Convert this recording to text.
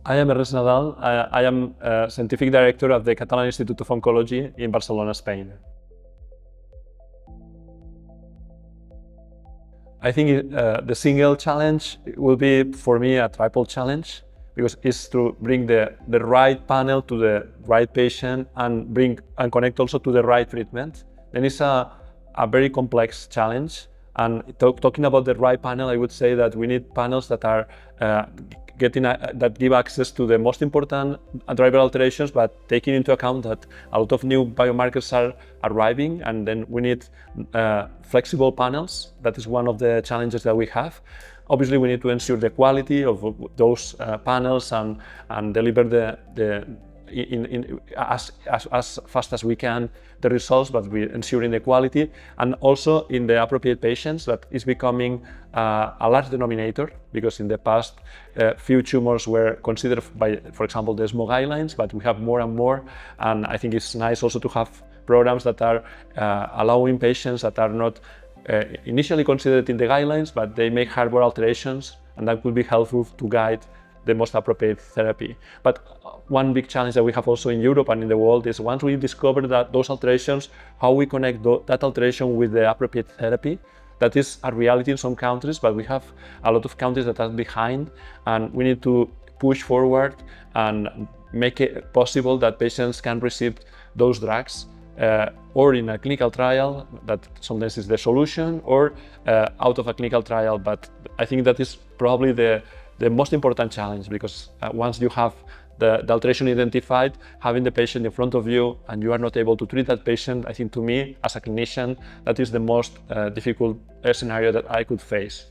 I am Ernest Nadal. I am Scientific Director at the Catalan Institute of Oncology in Barcelona, Spain. I think the single challenge will be, for me, a triple challenge, because it's to bring the right panel to the right patient and connect also to the right treatment. Then it's a very complex challenge. And talking about the right panel, I would say that we need panels that are that give access to the most important driver alterations, but taking into account that a lot of new biomarkers are arriving, and then we need flexible panels. That is one of the challenges that we have. Obviously, we need to ensure the quality of those panels and deliver as fast as we can the results, but we ensuring the quality and also in the appropriate patients. That is becoming a large denominator, because in the past few tumors were considered by, for example, the ESMO guidelines, but we have more and more, and I think it's nice also to have programs that are allowing patients that are not initially considered in the guidelines, but they may harbor alterations, and that could be helpful to guide the most appropriate therapy. But one big challenge that we have also in Europe and in the world is, once we discover that those alterations, how we connect that alteration with the appropriate therapy. That is a reality in some countries, but we have a lot of countries that are behind, and we need to push forward and make it possible that patients can receive those drugs or in a clinical trial, that sometimes is the solution, or out of a clinical trial. But I think that is probably the most important challenge, because once you have the alteration identified, having the patient in front of you and you are not able to treat that patient, I think, to me, as a clinician, that is the most difficult scenario that I could face.